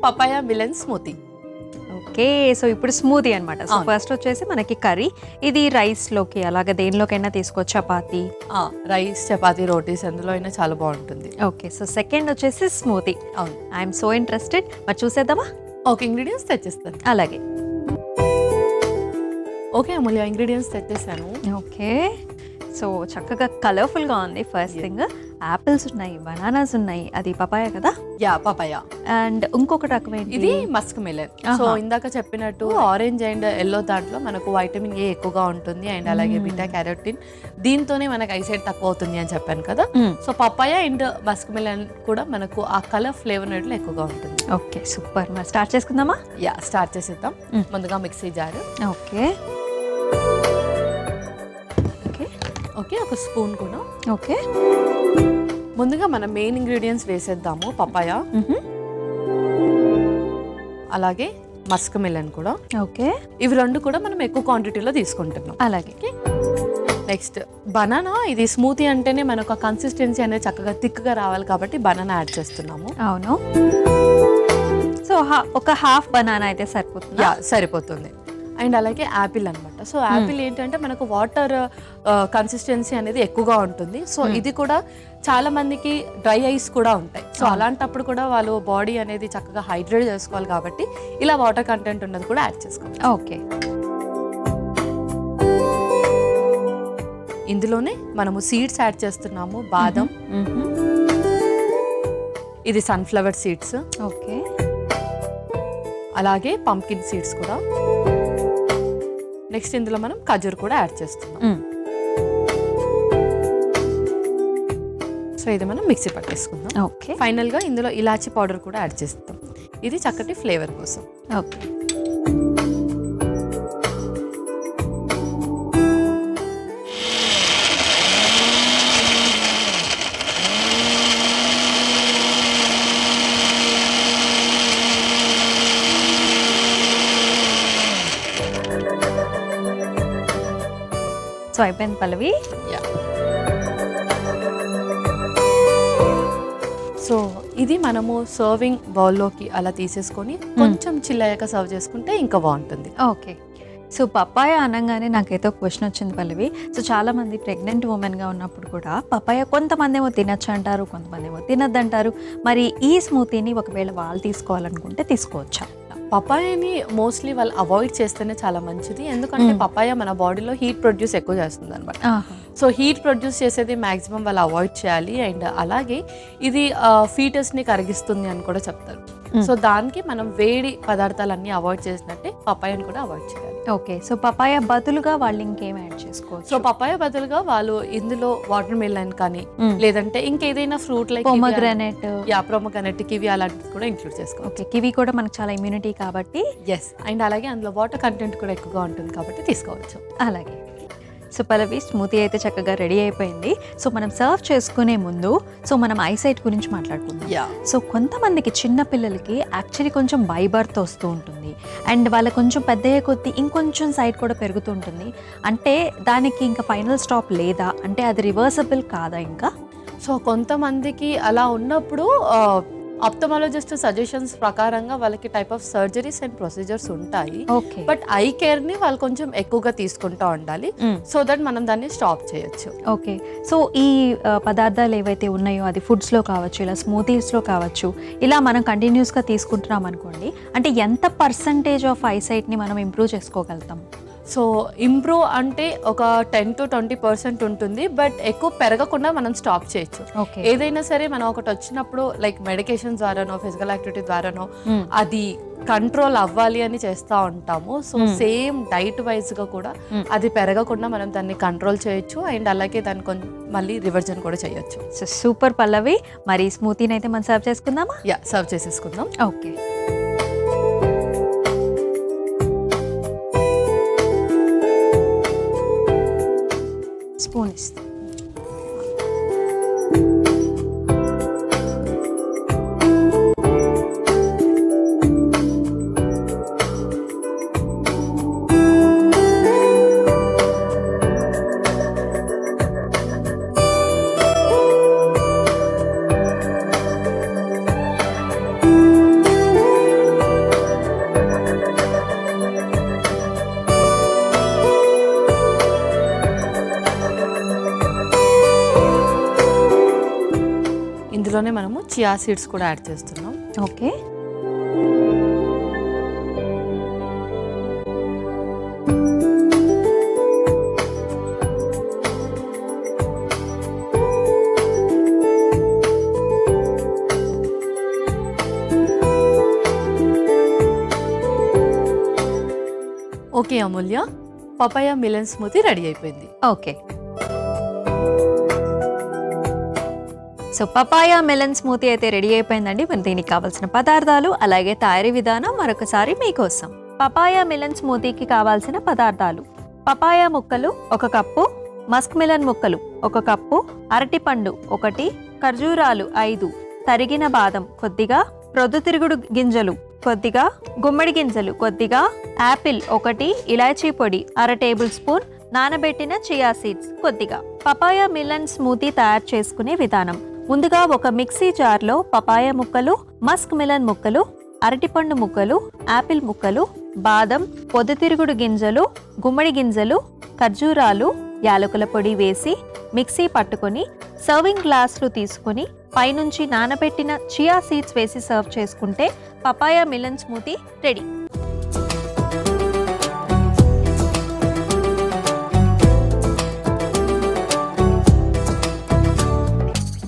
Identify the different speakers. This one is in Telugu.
Speaker 1: Papaya melon smoothie.
Speaker 2: Okay, so ఇప్పుడు స్మూతీ అనమాట. సో
Speaker 1: అవును.
Speaker 2: ఫస్ట్ వచ్చేసి మనకి కర్రీ, ఇది రైస్లోకి అలాగే దేనిలోకైనా తీసుకోవచ్చు, చపాతీ.
Speaker 1: రైస్, చపాతీ, రోటీస్ అందులో అయినా చాలా బాగుంటుంది.
Speaker 2: ఓకే, సో సెకండ్ వచ్చేసి స్మూతీ.
Speaker 1: అవును.
Speaker 2: I'm so interested. మరి చూసేద్దామా?
Speaker 1: ఓకే, ఇంగ్రీడియంట్స్ తెచ్చిస్తాను.
Speaker 2: అలాగే.
Speaker 1: ఓకే అమూల్య, ఇంగ్రీడియంట్స్ తెచ్చేసాను.
Speaker 2: ఓకే, సో చక్కగా కలర్ఫుల్గా ఉంది. ఫస్ట్ థింగ్ యాపిల్స్ ఉన్నాయి, బనానాస్ ఉన్నాయి, అది పపాయ కదా?
Speaker 1: Yeah, papaya.
Speaker 2: అండ్ ఇంకొక రకం
Speaker 1: ఇది మస్క్ మిలన్. సో ఇందాక చెప్పినట్టు ఆరెంజ్ అండ్ ఎల్లో దాంట్లో మనకు వైటమిన్ ఏ ఎక్కువగా ఉంటుంది అండ్ అలాగే బీటా క్యారోటిన్, దీంతోనే మనకు ఐసైట్ తక్కువ అవుతుంది అని చెప్పాను కదా. So papaya and musk melon కూడా మనకు ఆ కలర్ ఫ్లేవర్ అనేట్లు ఎక్కువగా ఉంటుంది.
Speaker 2: Okay, super. మరి స్టార్ట్ చేసుకుందామా?
Speaker 1: యా, స్టార్ట్ చేసేద్దాం. ముందుగా మిక్సీ జార్.
Speaker 2: ఓకే
Speaker 1: ఓకే, ఒక స్పూన్ కూడా.
Speaker 2: ఓకే,
Speaker 1: ముందుగా మన మెయిన్ ఇంగ్రీడియంట్స్ వేసేద్దాము. పపాయ, అలాగే మస్క్ మిలన్ కూడా.
Speaker 2: ఓకే,
Speaker 1: ఇవి రెండు కూడా మనం ఎక్కువ క్వాంటిటీలో తీసుకుంటున్నాం.
Speaker 2: అలాగే.
Speaker 1: Next banana. ఇది స్మూతీ అంటేనే మనకు కన్సిస్టెన్సీ అనేది చక్కగా థిక్గా రావాలి కాబట్టి బనానా యాడ్ చేస్తున్నాము.
Speaker 2: అవును. సో ఒక హాఫ్ బనానా అయితే సరిపోతుంది.
Speaker 1: యా, సరిపోతుంది. అండ్ అలాగే యాపిల్ అనమాట. సో యాపిల్ ఏంటంటే మనకు వాటర్ కన్సిస్టెన్సీ అనేది ఎక్కువగా ఉంటుంది. సో ఇది కూడా చాలా మందికి డ్రై ఐస్ కూడా ఉంటాయి. సో అలాంటప్పుడు కూడా వాళ్ళు బాడీ అనేది చక్కగా హైడ్రేట్ చేసుకోవాలి కాబట్టి ఇలా వాటర్ కంటెంట్ ఉన్నది కూడా యాడ్ చేసుకోవాలి.
Speaker 2: ఓకే,
Speaker 1: ఇందులోనే మనము సీడ్స్ యాడ్ చేస్తున్నాము. బాదం, ఇది సన్ఫ్లవర్ సీడ్స్,
Speaker 2: ఓకే,
Speaker 1: అలాగే పంకిన్ సీడ్స్ కూడా. నెక్స్ట్ ఇందులో మనం ఖజూర్ కూడా యాడ్ చేస్తున్నాం. సో ఇది మనం మిక్సీ పట్టేసుకుందాం.
Speaker 2: ఓకే,
Speaker 1: ఫైనల్ గా ఇందులో ఇలాచీ పౌడర్ కూడా యాడ్ చేస్తాం. ఇది చక్కటి ఫ్లేవర్ కోసం.
Speaker 2: ఓకే. సో అయిపోయింది పల్లవి.
Speaker 1: సో ఇది మనము సర్వింగ్ బౌల్లోకి అలా తీసేసుకొని కొంచెం చిల్లయ్యాక సర్వ్ చేసుకుంటే ఇంకా బాగుంటుంది.
Speaker 2: ఓకే, సో పపాయ అనగానే నాకైతే ఒక క్వశ్చన్ వచ్చింది పల్లవి. సో చాలా మంది ప్రెగ్నెంట్ ఉమెన్గా ఉన్నప్పుడు కూడా పపాయ కొంతమంది ఏమో తినచ్చు అంటారు, కొంతమంది ఏమో తినద్దు అంటారు. మరి ఈ స్మూతీని ఒకవేళ వాళ్ళు తీసుకోవాలనుకుంటే తీసుకోవచ్చా?
Speaker 1: పపాయని మోస్ట్లీ వాళ్ళు అవాయిడ్ చేస్తేనే చాలా మంచిది. ఎందుకంటే పపాయ మన బాడీలో హీట్ ప్రొడ్యూస్ ఎక్కువ చేస్తుంది అనమాట. సో హీట్ ప్రొడ్యూస్ చేసేది మ్యాక్సిమం వాళ్ళు అవాయిడ్ చేయాలి. అండ్ అలాగే ఇది ఫీటస్ని కరిగిస్తుంది అని కూడా చెప్తారు. సో దానికి మనం వేడి పదార్థాలన్నీ అవాయిడ్ చేసినట్టే పపాయని కూడా అవాయిడ్ చేయాలి.
Speaker 2: ఓకే, సో పపాయ బదులుగా వాళ్ళు ఇంకేం యాడ్ చేసుకోవచ్చు?
Speaker 1: సో పపాయ బదులుగా వాళ్ళు ఇందులో వాటర్ మిలన్ కానీ లేదంటే ఇంకేదైనా fruit like
Speaker 2: pomegranate,
Speaker 1: pomegranate, kiwi అలాంటివి కూడా ఇంక్లూడ్ చేసుకోవచ్చు.
Speaker 2: ఓకే, కివి కూడా మనకు చాలా ఇమ్యూనిటీ కాబట్టి.
Speaker 1: ఎస్, అండ్ అలాగే అందులో వాటర్ కంటెంట్ కూడా ఎక్కువగా ఉంటుంది కాబట్టి తీసుకోవచ్చు.
Speaker 2: అలాగే. సో పల్లవి, స్మూతీ అయితే చక్కగా రెడీ అయిపోయింది. సో మనం సర్వ్ చేసుకునే ముందు సో మనం ఐసైట్ గురించి మాట్లాడుకుందాం. సో కొంతమందికి చిన్న పిల్లలకి యాక్చువల్లీ కొంచెం బై బర్త్ వస్తూ ఉంటుంది అండ్ వాళ్ళ కొంచెం పెద్దయ్యే కొద్దీ ఇంకొంచెం సైట్ కూడా పెరుగుతూ ఉంటుంది. అంటే దానికి ఇంకా ఫైనల్ స్టాప్ లేదా, అంటే అది రివర్సబుల్ కాదా ఇంకా?
Speaker 1: సో కొంతమందికి అలా ఉన్నప్పుడు ఆప్థమాలజిస్ట్ సజెషన్స్ ప్రకారంగా వాళ్ళకి type of surgeries and procedures ఉంటాయి. బట్ ఐ కేర్ ని వాళ్ళు కొంచెం ఎక్కువగా తీసుకుంటూ ఉండాలి సో దట్ మనం దాన్ని స్టాప్ చేయొచ్చు.
Speaker 2: ఓకే, సో ఈ పదార్థాలు ఏవైతే ఉన్నాయో అది ఫుడ్స్లో కావచ్చు, ఇలా స్మూతీస్లో కావచ్చు, ఇలా మనం కంటిన్యూస్గా తీసుకుంటున్నాం అనుకోండి, అంటే ఎంత పర్సంటేజ్ ఆఫ్ ఐసైట్ని మనం ఇంప్రూవ్ చేసుకోగలుగుతాం?
Speaker 1: సో ఇంప్రూవ్ అంటే ఒక 10 to 20% ఉంటుంది. బట్ ఎక్కువ పెరగకుండా మనం స్టాప్ చేయొచ్చు. ఏదైనా సరే మనం ఒకటి వచ్చినప్పుడు లైక్ మెడికేషన్ ద్వారానో ఫిజికల్ యాక్టివిటీ ద్వారానో అది కంట్రోల్ అవ్వాలి అని చేస్తూ ఉంటాము. సో సేమ్ డైట్ వైజ్గా కూడా అది పెరగకుండా మనం దాన్ని కంట్రోల్ చేయొచ్చు అండ్ అలాగే దాన్ని కొంచెం మళ్ళీ రివర్జన్ కూడా చేయొచ్చు.
Speaker 2: సో సూపర్ పల్లవి, మరి స్మూతీని అయితే మనం సర్వ్ చేసుకుందామా?
Speaker 1: యా, సర్వ్ చేసేసుకుందాం.
Speaker 2: ఓకే, స్పూన్ ఇస్తాం.
Speaker 1: చియా సీడ్స్ కూడా యాడ్ చేస్తున్నాం.
Speaker 2: Okay.
Speaker 1: Okay Amulya, papaya melon smoothie ready అయిపోయింది.
Speaker 2: Okay. So papaya melon smoothie అయితే రెడీ అయిపోయిందండి. మరి దీనికి కావాల్సిన పదార్థాలు అలాగే తయారీ విధానం మరొకసారి మీకోసం. పపాయ మెలన్ స్మూతీకి కావాల్సిన పదార్థాలు: పపాయ ముక్కలు 1 కప్పు, మస్క్ మిలన్ ముక్కలు 1 కప్పు, అరటిపండు 1, ఖర్జూరాలు 5, తరిగిన బాదం కొద్దిగా, ప్రొద్దుతిరుగుడు గింజలు కొద్దిగా, గుమ్మడి గింజలు కొద్దిగా, యాపిల్ 1, ఇలాచీ పొడి 1/2 టేబుల్ స్పూన్, నానబెట్టిన చియా సీడ్స్ కొద్దిగా. పపాయ మిలన్ స్మూతీ తయారు చేసుకునే విధానం: ముందుగా ఒక మిక్సీ జార్లో పపాయ ముక్కలు, మస్క్ మిలన్ ముక్కలు, అరటిపండు ముక్కలు, యాపిల్ ముక్కలు, బాదం, పొద్దుతిరుగుడు గింజలు, గుమ్మడి గింజలు, ఖర్జూరాలు, యాలకుల పొడి వేసి మిక్సీ పట్టుకొని సర్వింగ్ గ్లాసులు తీసుకొని పైనుంచి నానబెట్టిన చియా సీడ్స్ వేసి సర్వ్ చేసుకుంటే పపాయ మిలన్ స్మూతీ రెడీ.